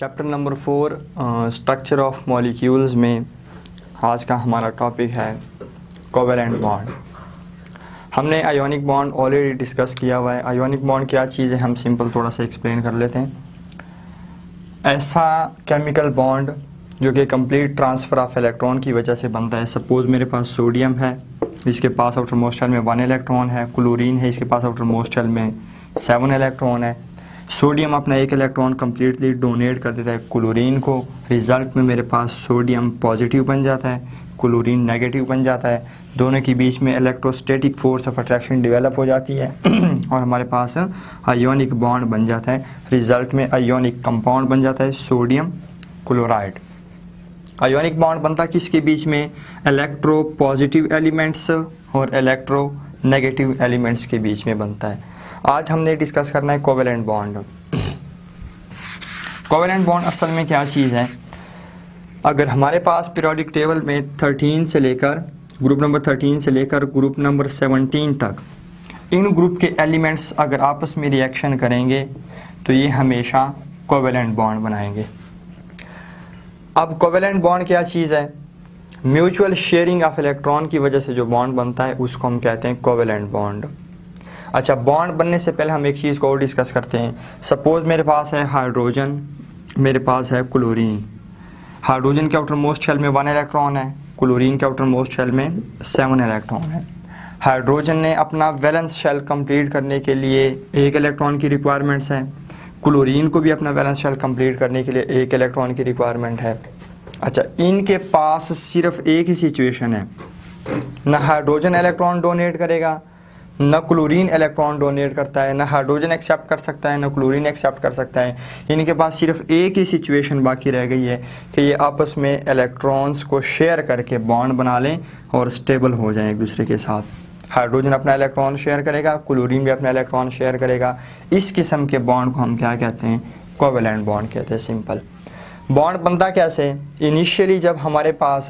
Chapter number 4 structure of molecules में आज का हमारा टॉपिक है कोवेलेंट बॉन्ड। हमने आयोनिक बॉन्ड ऑलरेडी डिस्कस किया हुआ है। आयोनिक बॉन्ड क्या चीज़ है हम सिंपल थोड़ा सा एक्सप्लेन कर लेते हैं। ऐसा केमिकल बॉन्ड जो कि कंप्लीट ट्रांसफ़र ऑफ इलेक्ट्रॉन की वजह से बनता है। सपोज़ मेरे पास सोडियम है, इसके पास आउटर मोस्ट शेल में 1 इलेक्ट्रॉन है। क्लोरीन है, इसके पास आउटर मोस्ट शेल में 7 इलेक्ट्रॉन है। सोडियम अपना 1 इलेक्ट्रॉन कम्प्लीटली डोनेट कर देता है क्लोरीन को। रिज़ल्ट में मेरे पास सोडियम पॉजिटिव बन जाता है, क्लोरीन नेगेटिव बन जाता है। दोनों के बीच में electrostatic force of attraction develop हो जाती है और हमारे पास आयोनिक बॉन्ड बन जाता है। रिज़ल्ट में आयोनिक कंपाउंड बन जाता है सोडियम क्लोराइड। आयोनिक बॉन्ड बनता किसके बीच में? इलेक्ट्रो पॉजिटिव एलिमेंट्स और इलेक्ट्रो नेगेटिव एलिमेंट्स के बीच में बनता है। आज हमने डिस्कस करना है कोवेलेंट बॉन्ड। कोवेलेंट बॉन्ड असल में क्या चीज़ है? अगर हमारे पास पीरियोडिक टेबल में 13 से लेकर ग्रुप नंबर 13 से लेकर ग्रुप नंबर 17 तक इन ग्रुप के एलिमेंट्स अगर आपस में रिएक्शन करेंगे तो ये हमेशा कोवेलेंट बॉन्ड बनाएंगे। अब कोवेलेंट बॉन्ड क्या चीज़ है? म्यूचुअल शेयरिंग ऑफ इलेक्ट्रॉन की वजह से जो बॉन्ड बनता है उसको हम कहते हैं कोवेलेंट बॉन्ड। अच्छा, बॉन्ड बनने से पहले हम एक चीज़ को और डिस्कस करते हैं। सपोज़ मेरे पास है हाइड्रोजन, मेरे पास है क्लोरीन। हाइड्रोजन के आउटर मोस्ट शेल में 1 इलेक्ट्रॉन है, क्लोरीन के आउटर मोस्ट शेल में 7 इलेक्ट्रॉन है। हाइड्रोजन ने अपना वैलेंस शेल कंप्लीट करने के लिए 1 इलेक्ट्रॉन की रिक्वायरमेंट्स है। क्लोरीन को भी अपना वैलेंस शेल कंप्लीट करने के लिए 1 इलेक्ट्रॉन की रिक्वायरमेंट है। अच्छा, इनके पास सिर्फ एक ही सिचुएशन है, ना हाइड्रोजन इलेक्ट्रॉन डोनेट करेगा, न क्लोरीन इलेक्ट्रॉन डोनेट करता है, न हाइड्रोजन एक्सेप्ट कर सकता है, न क्लोरीन एक्सेप्ट कर सकता है। इनके पास सिर्फ एक ही सिचुएशन बाकी रह गई है कि ये आपस में इलेक्ट्रॉन्स को शेयर करके बॉन्ड बना लें और स्टेबल हो जाएं एक दूसरे के साथ। हाइड्रोजन अपना इलेक्ट्रॉन शेयर करेगा, क्लोरीन भी अपना इलेक्ट्रॉन शेयर करेगा। इस किस्म के बॉन्ड को हम क्या कहते हैं? कोवेलेंट बॉन्ड कहते हैं। सिंपल बॉन्ड बनता कैसे? इनिशियली जब हमारे पास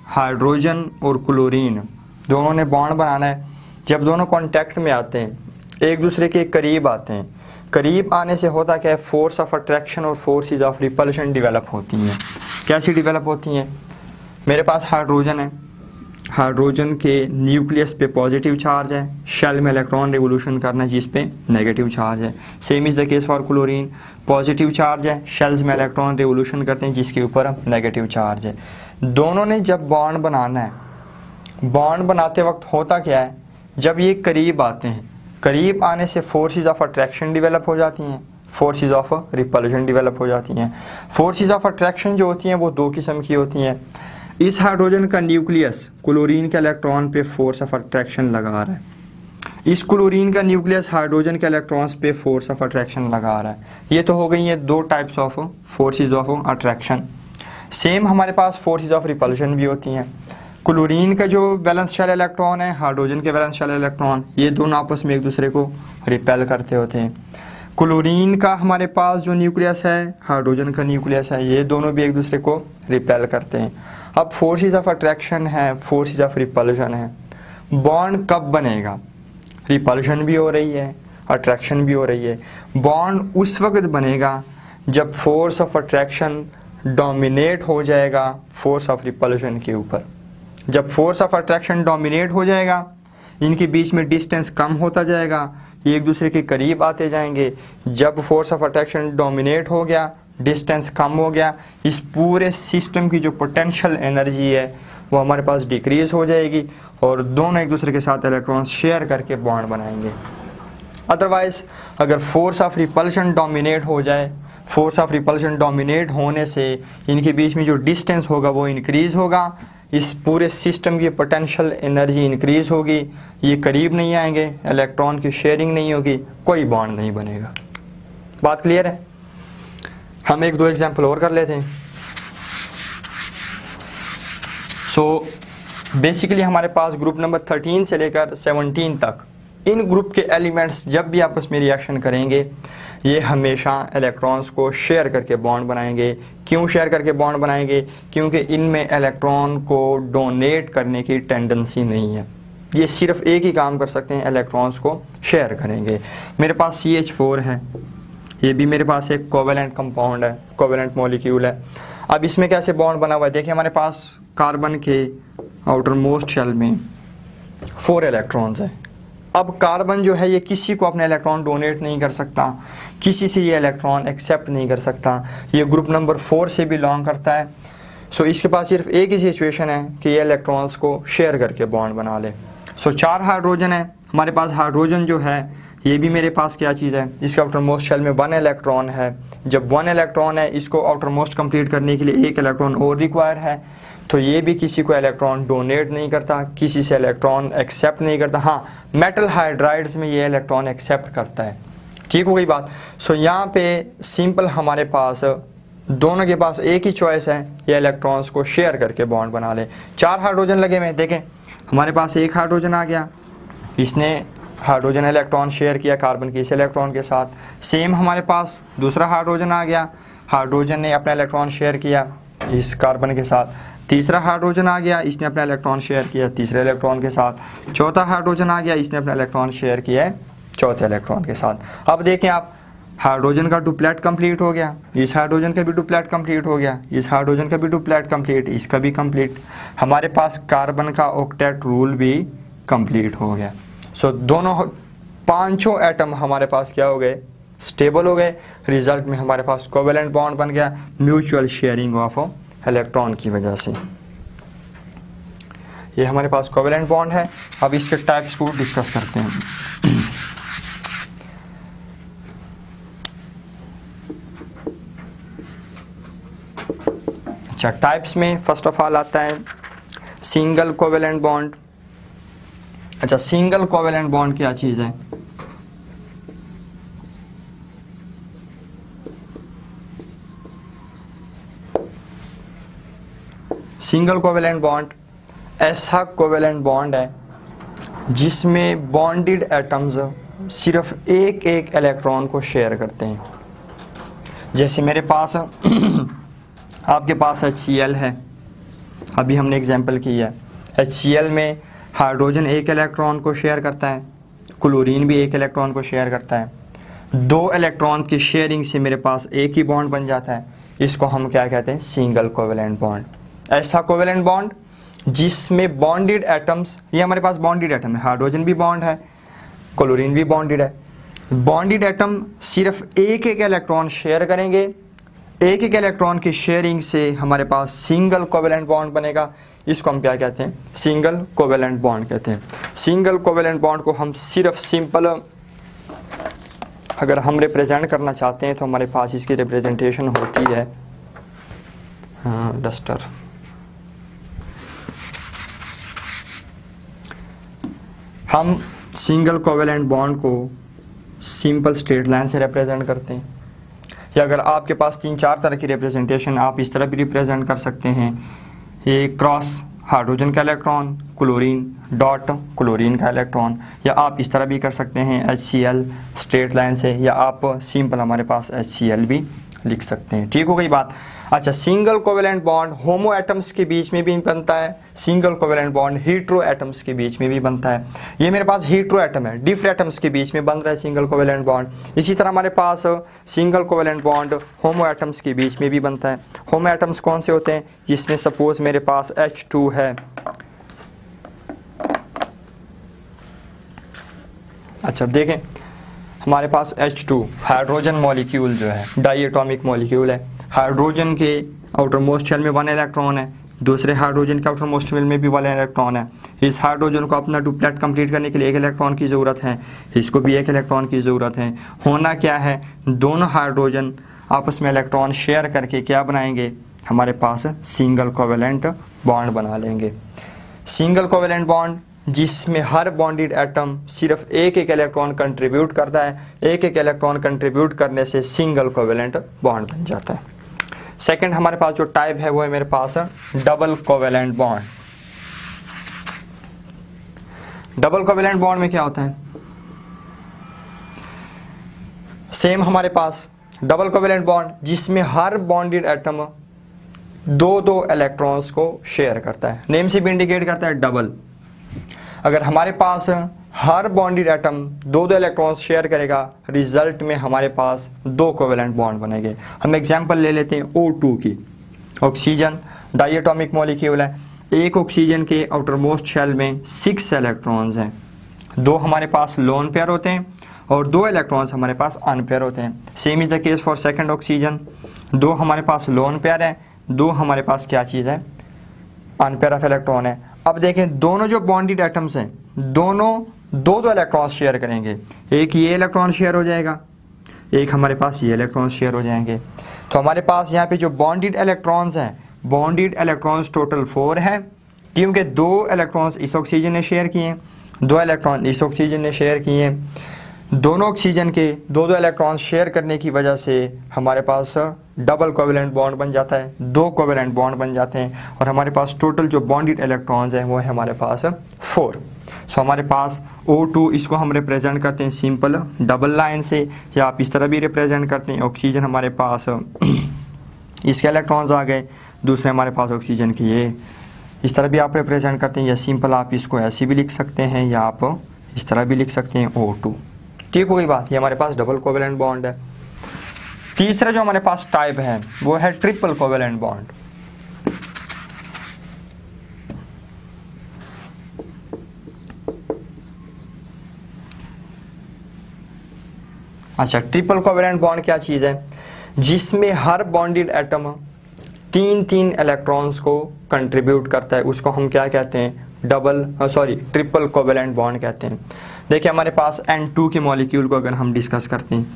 हाइड्रोजन और क्लोरीन दोनों ने बॉन्ड बनाना है, जब दोनों कांटेक्ट में आते हैं, एक दूसरे के करीब आते हैं, करीब आने से होता क्या है? फोर्स ऑफ अट्रैक्शन और फोर्सेस ऑफ रिपल्शन डेवलप होती हैं। कैसी डेवलप होती हैं? मेरे पास हाइड्रोजन है, हाइड्रोजन के न्यूक्लियस पे पॉजिटिव चार्ज है, शेल में इलेक्ट्रॉन रिवोल्यूशन करना है जिस पे नेगेटिव चार्ज है। Same is the case for chlorine, positive charge है, शेल्स में इलेक्ट्रॉन रिवोल्यूशन करते हैं जिसके ऊपर नेगेटिव चार्ज है। दोनों ने जब बॉन्ड बनाना है, बॉन्ड बनाते वक्त होता क्या है? जब ये करीब आते हैं, करीब आने से फोर्सेस ऑफ अट्रैक्शन डेवलप हो जाती हैं, फोर्सेस ऑफ रिपल्शन डेवलप हो जाती हैं। फोर्सेस ऑफ अट्रैक्शन जो होती हैं वो 2 किस्म की होती हैं। इस हाइड्रोजन का न्यूक्लियस क्लोरीन के इलेक्ट्रॉन पे फोर्स ऑफ अट्रैक्शन लगा रहा है, इस क्लोरीन का न्यूक्लियस हाइड्रोजन के इलेक्ट्रॉन्स पे फोर्स ऑफ अट्रैक्शन लगा रहा है। ये तो हो गई है 2 types of forces of attraction. Same हमारे पास फोर्सेस ऑफ रिपल्शन भी होती हैं। क्लोरीन का जो वैलेंस शेल इलेक्ट्रॉन है, हाइड्रोजन के वैलेंस शेल इलेक्ट्रॉन, ये दोनों आपस में एक दूसरे को रिपेल करते होते हैं। क्लोरीन का हमारे पास जो न्यूक्लियस है, हाइड्रोजन का न्यूक्लियस है, ये दोनों भी एक दूसरे को रिपेल करते हैं। अब फोर्सेस ऑफ अट्रैक्शन है, फोर्सेस ऑफ रिपल्शन है। बॉन्ड कब बनेगा? रिपल्शन भी हो रही है, अट्रैक्शन भी हो रही है। बॉन्ड उस वक्त बनेगा जब फोर्स ऑफ अट्रैक्शन डोमिनेट हो जाएगा फोर्स ऑफ रिपल्शन के ऊपर। जब फोर्स ऑफ अट्रैक्शन डोमिनेट हो जाएगा, इनके बीच में डिस्टेंस कम होता जाएगा, ये एक दूसरे के करीब आते जाएंगे। जब फोर्स ऑफ अट्रैक्शन डोमिनेट हो गया, डिस्टेंस कम हो गया, इस पूरे सिस्टम की जो पोटेंशियल एनर्जी है वो हमारे पास डिक्रीज हो जाएगी और दोनों एक दूसरे के साथ इलेक्ट्रॉन शेयर करके बॉन्ड बनाएंगे। अदरवाइज अगर फोर्स ऑफ रिपल्शन डोमिनेट हो जाए, फोर्स ऑफ रिपल्शन डोमिनेट होने से इनके बीच में जो डिस्टेंस होगा वो इंक्रीज़ होगा, इस पूरे सिस्टम की पोटेंशियल एनर्जी इंक्रीज़ होगी, ये करीब नहीं आएंगे, इलेक्ट्रॉन की शेयरिंग नहीं होगी, कोई बॉन्ड नहीं बनेगा। बात क्लियर है? हम 1-2 एग्जाम्पल और कर लेते हैं। सो बेसिकली हमारे पास ग्रुप नंबर 13 से लेकर 17 तक इन ग्रुप के एलिमेंट्स जब भी आपस में रिएक्शन करेंगे, ये हमेशा इलेक्ट्रॉन्स को शेयर करके बॉन्ड बनाएंगे। क्यों शेयर करके बॉन्ड बनाएंगे? क्योंकि इनमें इलेक्ट्रॉन को डोनेट करने की टेंडेंसी नहीं है। ये सिर्फ एक ही काम कर सकते हैं, इलेक्ट्रॉन्स को शेयर करेंगे। मेरे पास CH4 है, ये भी मेरे पास एक कोवेलेंट कंपाउंड है, कोवेलेंट मॉलिक्यूल है। अब इसमें कैसे बॉन्ड बना हुआ है, देखिए हमारे पास कार्बन के आउटर मोस्ट शेल में 4 इलेक्ट्रॉन्स हैं। अब कार्बन जो है ये किसी को अपने इलेक्ट्रॉन डोनेट नहीं कर सकता, किसी से ये इलेक्ट्रॉन एक्सेप्ट नहीं कर सकता, ये ग्रुप नंबर 4 से बिलोंग करता है। सो इसके पास सिर्फ एक ही सिचुएशन है कि ये इलेक्ट्रॉन्स को शेयर करके बॉन्ड बना ले। सो 4 हाइड्रोजन है हमारे पास। हाइड्रोजन जो है ये भी मेरे पास क्या चीज़ है, इसके आउटर मोस्ट शेल में 1 इलेक्ट्रॉन है। जब 1 इलेक्ट्रॉन है, इसको आउटर मोस्ट कंप्लीट करने के लिए 1 इलेक्ट्रॉन और रिक्वायर है। तो ये भी किसी को इलेक्ट्रॉन डोनेट नहीं करता, किसी से इलेक्ट्रॉन एक्सेप्ट नहीं करता। हाँ, मेटल हाइड्राइड्स में ये इलेक्ट्रॉन एक्सेप्ट करता है। ठीक हो गई बात। सो यहाँ पे सिंपल हमारे पास दोनों के पास एक ही चॉइस है, ये इलेक्ट्रॉन्स को शेयर करके बॉन्ड बना ले। 4 हाइड्रोजन लगे हुए, देखें हमारे पास एक हाइड्रोजन आ गया, इसने हाइड्रोजन इलेक्ट्रॉन शेयर किया कार्बन के इस इलेक्ट्रॉन के साथ। सेम हमारे पास दूसरा हाइड्रोजन आ गया, हाइड्रोजन ने अपना इलेक्ट्रॉन शेयर किया इस कार्बन के साथ। तीसरा हाइड्रोजन आ गया, इसने अपना इलेक्ट्रॉन शेयर किया तीसरे इलेक्ट्रॉन के साथ। चौथा हाइड्रोजन आ गया, इसने अपना इलेक्ट्रॉन शेयर किया चौथे इलेक्ट्रॉन के साथ। अब देखें आप, हाइड्रोजन का डुप्लेट कंप्लीट हो गया, इस हाइड्रोजन का भी डुप्लेट कंप्लीट हो गया, इस हाइड्रोजन का भी डुप्लेट कंप्लीट, इसका भी कंप्लीट। हमारे पास कार्बन का ऑक्टेट रूल भी कंप्लीट हो गया। सो दोनों 5 एटम हमारे पास क्या हो गए, स्टेबल हो गए। रिजल्ट में हमारे पास कोवेलेंट बॉन्ड बन गया म्यूचुअल शेयरिंग ऑफ इलेक्ट्रॉन की वजह से। ये हमारे पास कोवेलेंट बॉन्ड है। अब इसके टाइप्स को डिस्कस करते हैं। अच्छा, टाइप्स में फर्स्ट ऑफ ऑल आता है सिंगल कोवेलेंट बॉन्ड। अच्छा, सिंगल कोवेलेंट बॉन्ड क्या चीज है? सिंगल कोवेलेंट बॉन्ड ऐसा कोवेलेंट बॉन्ड है जिसमें बॉन्डेड एटम्स सिर्फ एक एक इलेक्ट्रॉन को शेयर करते हैं। जैसे मेरे पास आपके पास HCl है, अभी हमने एग्जांपल किया है। HCl में हाइड्रोजन एक इलेक्ट्रॉन को शेयर करता है, क्लोरीन भी एक इलेक्ट्रॉन को शेयर करता है। 2 इलेक्ट्रॉन की शेयरिंग से मेरे पास एक ही बॉन्ड बन जाता है। इसको हम क्या कहते हैं? Single covalent bond. ऐसा कोवेलेंट बॉन्ड जिसमें बॉन्डेड एटम्स, ये हमारे पास बॉन्डेड एटम है, हाइड्रोजन भी बॉन्ड है, क्लोरीन भी बॉन्डेड है। बॉन्डेड एटम सिर्फ एक एक इलेक्ट्रॉन शेयर करेंगे, एक एक इलेक्ट्रॉन की शेयरिंग से हमारे पास सिंगल कोवेलेंट बॉन्ड बनेगा। इसको हम क्या कहते हैं? सिंगल कोवेलेंट बॉन्ड कहते हैं। सिंगल कोवेलेंट बॉन्ड को हम सिर्फ सिंपल अगर हम रिप्रेजेंट करना चाहते हैं तो हमारे पास इसकी रिप्रेजेंटेशन होती है, हाँ, डस्टर। हम सिंगल कोवेलेंट बॉन्ड को सिंपल स्ट्रेट लाइन से रिप्रेजेंट करते हैं, या अगर आपके पास 3-4 तरह की रिप्रेजेंटेशन आप इस तरह भी रिप्रेजेंट कर सकते हैं। ये क्रॉस हाइड्रोजन का इलेक्ट्रॉन, क्लोरीन डॉट क्लोरीन का इलेक्ट्रॉन, या आप इस तरह भी कर सकते हैं HCl स्ट्रेट लाइन से, या आप सिंपल हमारे पास HCl भी लिख सकते हैं। ठीक हो गई बात। अच्छा, सिंगल कोवेलेंट बॉन्ड होमो एटम्स के बीच में भी बनता है, single covalent bond hetero atoms के बीच में भी बनता है। ये मेरे पास हीट्रो एटम है, डिफरेंट एटम्स के बीच में बन रहा है सिंगल कोवेलेंट बॉन्ड। इसी तरह हमारे पास सिंगल कोवेलेंट बॉन्ड होमो एटम्स के बीच में भी बनता है। होमो एटम्स कौन से होते हैं? जिसमें सपोज मेरे पास H2 है। अच्छा देखें, हमारे पास H2 हाइड्रोजन मॉलिक्यूल जो है डाई एटॉमिक मॉलिक्यूल है। हाइड्रोजन के आउटर मोस्ट शेल में 1 इलेक्ट्रॉन है, दूसरे हाइड्रोजन के आउटर मोस्ट शेल में भी 1 इलेक्ट्रॉन है। इस हाइड्रोजन को अपना डुप्लेट कंप्लीट करने के लिए 1 इलेक्ट्रॉन की ज़रूरत है, इसको भी 1 इलेक्ट्रॉन की ज़रूरत है। होना क्या है? दोनों हाइड्रोजन आपस में इलेक्ट्रॉन शेयर करके क्या बनाएंगे? हमारे पास सिंगल कोवेलेंट बॉन्ड बना लेंगे। सिंगल कोवेलेंट बॉन्ड जिसमें हर बॉन्डेड एटम सिर्फ एक एक इलेक्ट्रॉन कंट्रीब्यूट करता है, एक एक इलेक्ट्रॉन कंट्रीब्यूट करने से सिंगल कोवेलेंट बॉन्ड बन जाता है। सेकंड हमारे पास जो टाइप है वो है मेरे पास double covalent bond. Double covalent bond में क्या होता है? सेम हमारे पास डबल कोवेलेंट बॉन्ड जिसमें हर बॉन्डेड एटम 2-2 इलेक्ट्रॉन्स को शेयर करता है, नेम से भी इंडिकेट करता है डबल। अगर हमारे पास हर बॉन्डेड एटम दो दो इलेक्ट्रॉन्स शेयर करेगा, रिजल्ट में हमारे पास दो कोवेलेंट बॉन्ड बनेंगे। हम एग्जांपल ले लेते हैं O2 की। ऑक्सीजन डायटोमिक मॉलिक्यूल है, एक ऑक्सीजन के आउटर मोस्ट शेल में 6 इलेक्ट्रॉन्स हैं, दो हमारे पास लोन पेयर होते हैं और दो इलेक्ट्रॉन्स हमारे पास अनपेयर होते हैं। Same is the case for second oxygen, दो हमारे पास लोन पेयर है, दो हमारे पास क्या चीज़ है, अनपेयर ऑफ इलेक्ट्रॉन है। अब देखें दोनों जो बॉन्डेड एटम्स हैं दोनों दो दो इलेक्ट्रॉन्स शेयर करेंगे, एक ये इलेक्ट्रॉन शेयर हो जाएगा, एक हमारे पास ये इलेक्ट्रॉन शेयर हो जाएंगे। तो हमारे पास यहाँ पे जो बॉन्डेड इलेक्ट्रॉन्स हैं, बॉन्डेड इलेक्ट्रॉन्स टोटल 4 हैं, क्योंकि दो इलेक्ट्रॉन्स इस ऑक्सीजन ने शेयर किए हैं, दो इलेक्ट्रॉन इस ऑक्सीजन ने शेयर किए हैं। दोनों ऑक्सीजन के दो दो इलेक्ट्रॉन्स शेयर करने की वजह से हमारे पास डबल कोवेलेंट बॉन्ड बन जाता है, दो कोवेलेंट बॉन्ड बन जाते हैं और हमारे पास टोटल जो बॉन्डेड इलेक्ट्रॉन्स हैं वो है हमारे पास 4। सो हमारे पास O2, इसको हम रिप्रेजेंट करते हैं सिंपल डबल लाइन से, या आप इस तरह भी रिप्रेजेंट करते हैं। ऑक्सीजन हमारे पास इसके इलेक्ट्रॉन्स आ गए, दूसरे हमारे पास ऑक्सीजन के ये, इस तरह भी आप रिप्रेजेंट करते हैं, या सिंपल आप इसको ऐसे भी लिख सकते हैं या आप इस तरह भी लिख सकते हैं O2। ठीक हो गई बात, ये हमारे पास डबल कोवेलेंट बॉन्ड है। तीसरा जो हमारे पास टाइप है वो है ट्रिपल कोवेलेंट बॉन्ड। अच्छा, ट्रिपल कोवेलेंट बॉन्ड क्या चीज़ है, जिसमें हर बॉन्डेड एटम 3 इलेक्ट्रॉन्स को कंट्रीब्यूट करता है, उसको हम क्या कहते हैं, ट्रिपल कोवेलेंट बॉन्ड कहते हैं। देखिए हमारे पास N2 के मॉलिक्यूल को अगर हम डिस्कस करते हैं,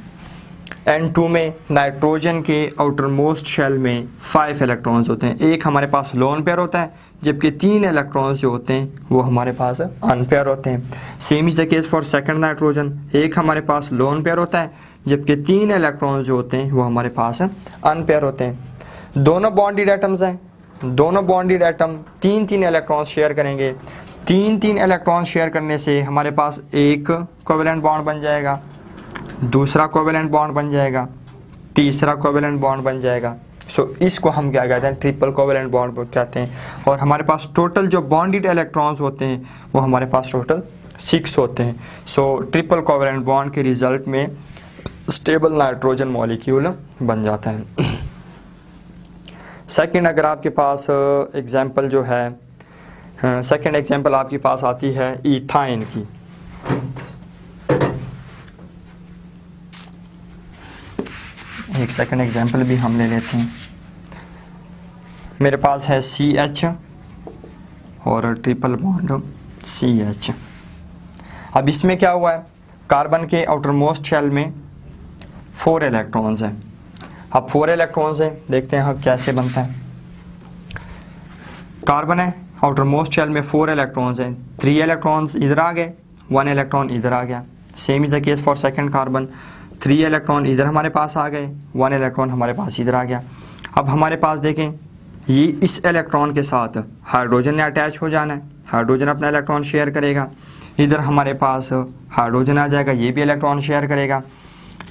N2 में नाइट्रोजन के आउटर मोस्ट शेल में 5 इलेक्ट्रॉन्स होते हैं, एक हमारे पास लोन पेयर होता है, जबकि 3 इलेक्ट्रॉन्स जो होते हैं वो हमारे पास अनपेयर होते हैं। Same is the case for second nitrogen, एक हमारे पास लोन पेयर होता है, जबकि 3 इलेक्ट्रॉन्स जो होते हैं वो हमारे पास अनपेयर होते हैं। दोनों बॉन्डेड एटम्स हैं, दोनों बॉन्डेड एटम 3 इलेक्ट्रॉन्स शेयर करेंगे, 3 इलेक्ट्रॉन्स शेयर करने से हमारे पास एक कोवेलेंट बॉन्ड बन जाएगा, दूसरा कोवेलेंट बॉन्ड बन जाएगा, तीसरा कोवेलेंट बॉन्ड बन जाएगा। सो इसको हम क्या कहते हैं, ट्रिपल कोवेलेंट बॉन्ड कहते हैं। और हमारे पास टोटल जो बॉन्डेड इलेक्ट्रॉन्स होते हैं वो हमारे पास टोटल 6 होते हैं। सो ट्रिपल कोवेलेंट बॉन्ड के रिजल्ट में स्टेबल नाइट्रोजन मॉलिक्यूल बन जाता है। सेकंड अगर आपके पास एग्जांपल जो है, सेकंड एग्जांपल आपके पास आती है इथाइन की। एक सेकंड एग्जांपल भी हम ले लेते हैं। मेरे पास है CH और ट्रिपल बॉन्ड CH। अब इसमें क्या हुआ है, कार्बन के आउटर मोस्ट शेल में 4 इलेक्ट्रॉन्स हैं। अब 4 इलेक्ट्रॉन्स हैं, देखते हैं हम कैसे बनता है। कार्बन है, आउटर मोस्ट शेल में 4 इलेक्ट्रॉन्स हैं, 3 इलेक्ट्रॉन्स इधर आ गए, 1 इलेक्ट्रॉन इधर आ गया। Same is the case for second carbon, 3 electron इधर हमारे पास आ गए, 1 इलेक्ट्रॉन हमारे पास इधर आ गया। अब हमारे पास देखें, ये इस इलेक्ट्रॉन के साथ हाइड्रोजन ने अटैच हो जाना है, हाइड्रोजन अपना इलेक्ट्रॉन शेयर करेगा, इधर हमारे पास हाइड्रोजन आ जाएगा, ये भी इलेक्ट्रॉन शेयर करेगा।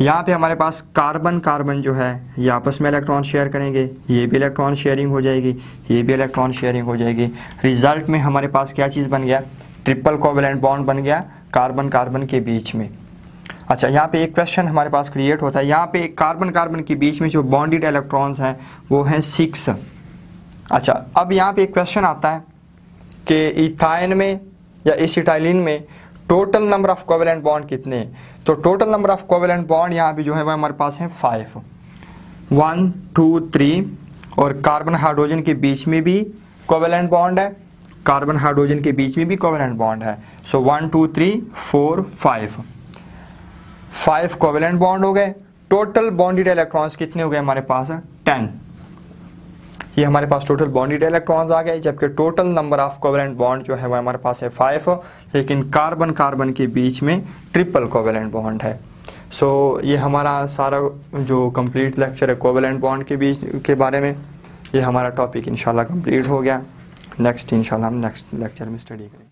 यहाँ पे हमारे पास कार्बन कार्बन जो है ये आपस में इलेक्ट्रॉन शेयर करेंगे, ये भी इलेक्ट्रॉन शेयरिंग हो जाएगी, ये भी इलेक्ट्रॉन शेयरिंग हो जाएगी। रिजल्ट में हमारे पास क्या चीज़ बन गया, ट्रिपल कोवेलेंट बॉन्ड बन गया कार्बन कार्बन के बीच में। अच्छा, यहाँ पे एक क्वेश्चन हमारे पास क्रिएट होता है, यहाँ पे कार्बन कार्बन के बीच में जो बॉन्डेड इलेक्ट्रॉन्स हैं वो हैं 6। अच्छा, अब यहाँ पे एक क्वेश्चन आता है कि इथाइन में या एसिटाइलिन में total number of covalent bond कितने हैं। तो total number of covalent bond यहाँ पे जो है वो हमारे पास हैं 5, 1 2 3, और कार्बन हाइड्रोजन के बीच में भी कोवेलेंट बॉन्ड है, कार्बन हाइड्रोजन के बीच में भी कोवेलेंट बॉन्ड है। सो 1 2 3 4 5 कोवेलेंट बॉन्ड हो गए। टोटल बॉन्डेड इलेक्ट्रॉन्स कितने हो गए हमारे पास, 10। ये हमारे पास टोटल बॉन्डेड इलेक्ट्रॉन्स आ गए, जबकि total number of covalent bond जो है वो हमारे पास है 5, लेकिन कार्बन कार्बन के बीच में ट्रिपल कोवेलेंट बॉन्ड है। सो ये हमारा सारा जो कंप्लीट लेक्चर है कोवेलेंट बॉन्ड के बीच के बारे में, ये हमारा टॉपिक इंशाल्लाह कंप्लीट हो गया। नेक्स्ट इंशाल्लाह हम नेक्स्ट लेक्चर में स्टडी करेंगे।